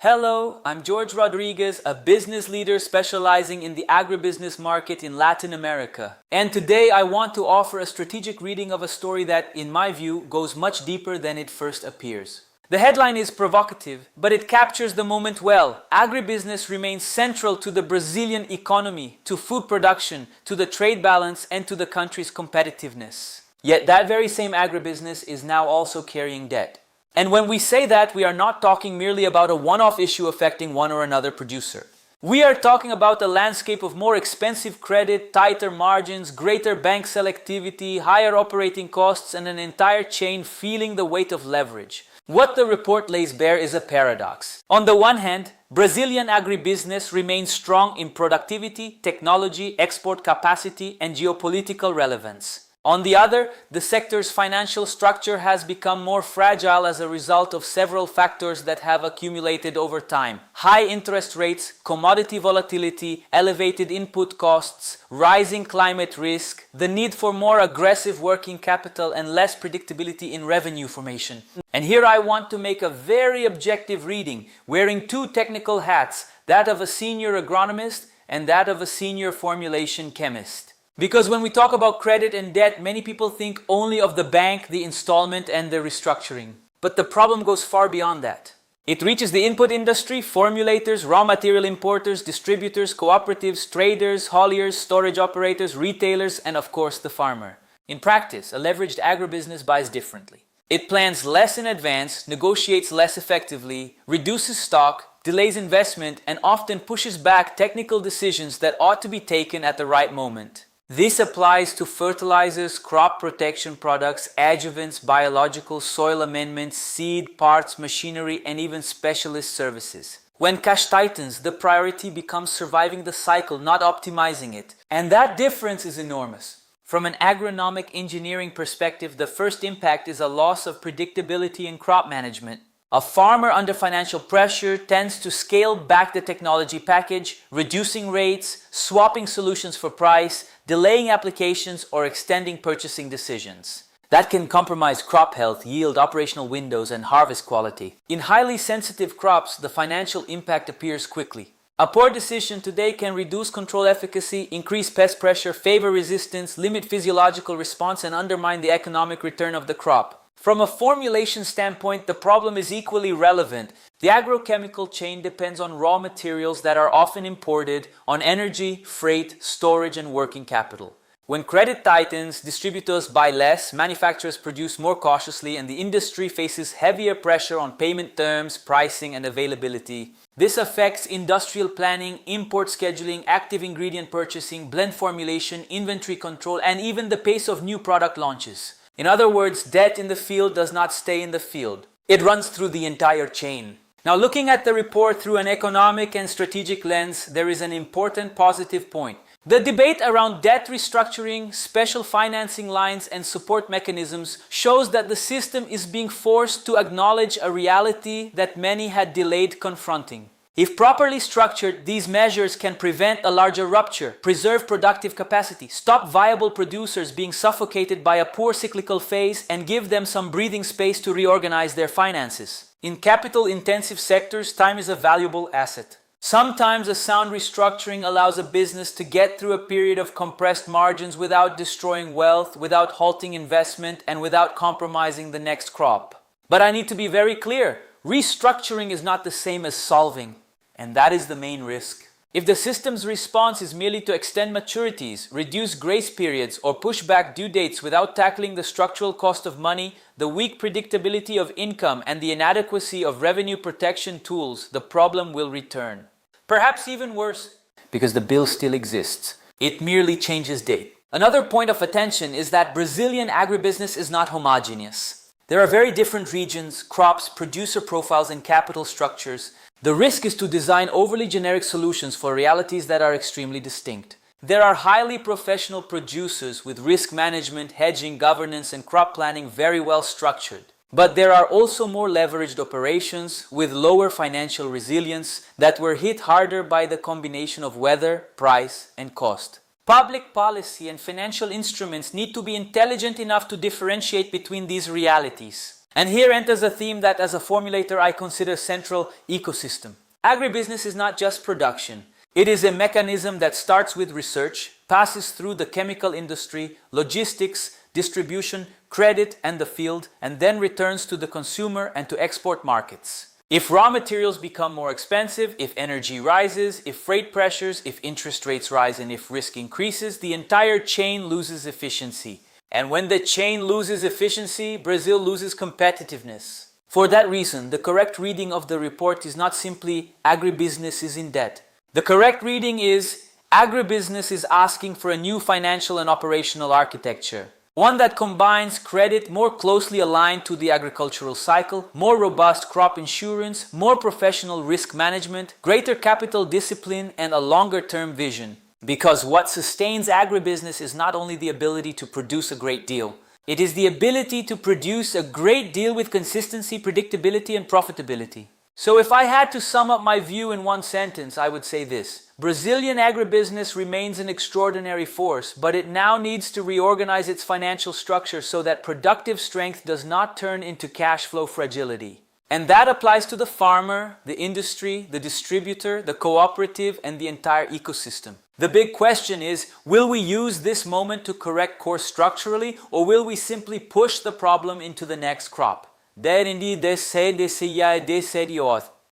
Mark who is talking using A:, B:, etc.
A: Hello, I'm George Rodriguez, a business leader specializing in the agribusiness market in Latin America. And today I want to offer a strategic reading of a story that, in my view, goes much deeper than it first appears. The headline is provocative, but it captures the moment well. Agribusiness remains central to the Brazilian economy, to food production, to the trade balance, and to the country's competitiveness. Yet that very same agribusiness is now also carrying debt. And when we say that, we are not talking merely about a one-off issue affecting one or another producer. We are talking about a landscape of more expensive credit, tighter margins, greater bank selectivity, higher operating costs, and an entire chain feeling the weight of leverage. What the report lays bare is a paradox. On the one hand, Brazilian agribusiness remains strong in productivity, technology, export capacity, and geopolitical relevance. On the other, the sector's financial structure has become more fragile as a result of several factors that have accumulated over time. High interest rates, commodity volatility, elevated input costs, rising climate risk, the need for more aggressive working capital, and less predictability in revenue formation. And here I want to make a very objective reading, wearing two technical hats, that of a senior agronomist and that of a senior formulation chemist. Because when we talk about credit and debt, many people think only of the bank, the installment, and the restructuring. But the problem goes far beyond that. It reaches the input industry, formulators, raw material importers, distributors, cooperatives, traders, hauliers, storage operators, retailers, and of course the farmer. In practice, a leveraged agribusiness buys differently. It plans less in advance, negotiates less effectively, reduces stock, delays investment, and often pushes back technical decisions that ought to be taken at the right moment. This applies to fertilizers, crop protection products, adjuvants, biological, soil amendments, seed, parts, machinery, and even specialist services. When cash tightens, the priority becomes surviving the cycle, not optimizing it. And that difference is enormous. From an agronomic engineering perspective, the first impact is a loss of predictability in crop management. A farmer under financial pressure tends to scale back the technology package, reducing rates, swapping solutions for price, delaying applications, or extending purchasing decisions. That can compromise crop health, yield, operational windows, and harvest quality. In highly sensitive crops, the financial impact appears quickly. A poor decision today can reduce control efficacy, increase pest pressure, favor resistance, limit physiological response, and undermine the economic return of the crop. From a formulation standpoint, the problem is equally relevant. The agrochemical chain depends on raw materials that are often imported, on energy, freight, storage, and working capital. When credit tightens, distributors buy less, manufacturers produce more cautiously, and the industry faces heavier pressure on payment terms, pricing, and availability. This affects industrial planning, import scheduling, active ingredient purchasing, blend formulation, inventory control, and even the pace of new product launches. In other words, debt in the field does not stay in the field. It runs through the entire chain. Now, looking at the report through an economic and strategic lens, there is an important positive point. The debate around debt restructuring, special financing lines, and support mechanisms shows that the system is being forced to acknowledge a reality that many had delayed confronting. If properly structured, these measures can prevent a larger rupture, preserve productive capacity, stop viable producers being suffocated by a poor cyclical phase, and give them some breathing space to reorganize their finances. In capital-intensive sectors, time is a valuable asset. Sometimes a sound restructuring allows a business to get through a period of compressed margins without destroying wealth, without halting investment, and without compromising the next crop. But I need to be very clear. Restructuring is not the same as solving, and that is the main risk. If the system's response is merely to extend maturities, reduce grace periods, or push back due dates without tackling the structural cost of money, the weak predictability of income, and the inadequacy of revenue protection tools, the problem will return. Perhaps even worse, because the bill still exists. It merely changes date. Another point of attention is that Brazilian agribusiness is not homogeneous. There are very different regions, crops, producer profiles, and capital structures. The risk is to design overly generic solutions for realities that are extremely distinct. There are highly professional producers with risk management, hedging, governance, and crop planning very well structured. But there are also more leveraged operations with lower financial resilience that were hit harder by the combination of weather, price, and cost. Public policy and financial instruments need to be intelligent enough to differentiate between these realities. And here enters a theme that as a formulator I consider central: ecosystem. Agribusiness is not just production. It is a mechanism that starts with research, passes through the chemical industry, logistics, distribution, credit, and the field, and then returns to the consumer and to export markets. If raw materials become more expensive, if energy rises, if freight pressures, if interest rates rise, and if risk increases, the entire chain loses efficiency. And when the chain loses efficiency, Brazil loses competitiveness. For that reason, the correct reading of the report is not simply agribusiness is in debt. The correct reading is agribusiness is asking for a new financial and operational architecture. One that combines credit more closely aligned to the agricultural cycle, more robust crop insurance, more professional risk management, greater capital discipline, and a longer-term vision. Because what sustains agribusiness is not only the ability to produce a great deal, it is the ability to produce a great deal with consistency, predictability, and profitability. So if I had to sum up my view in one sentence, I would say this: Brazilian agribusiness remains an extraordinary force, but it now needs to reorganize its financial structure so that productive strength does not turn into cash flow fragility. And that applies to the farmer, the industry, the distributor, the cooperative, and the entire ecosystem. The big question is, will we use this moment to correct course structurally, or will we simply push the problem into the next crop? Der in die desediot.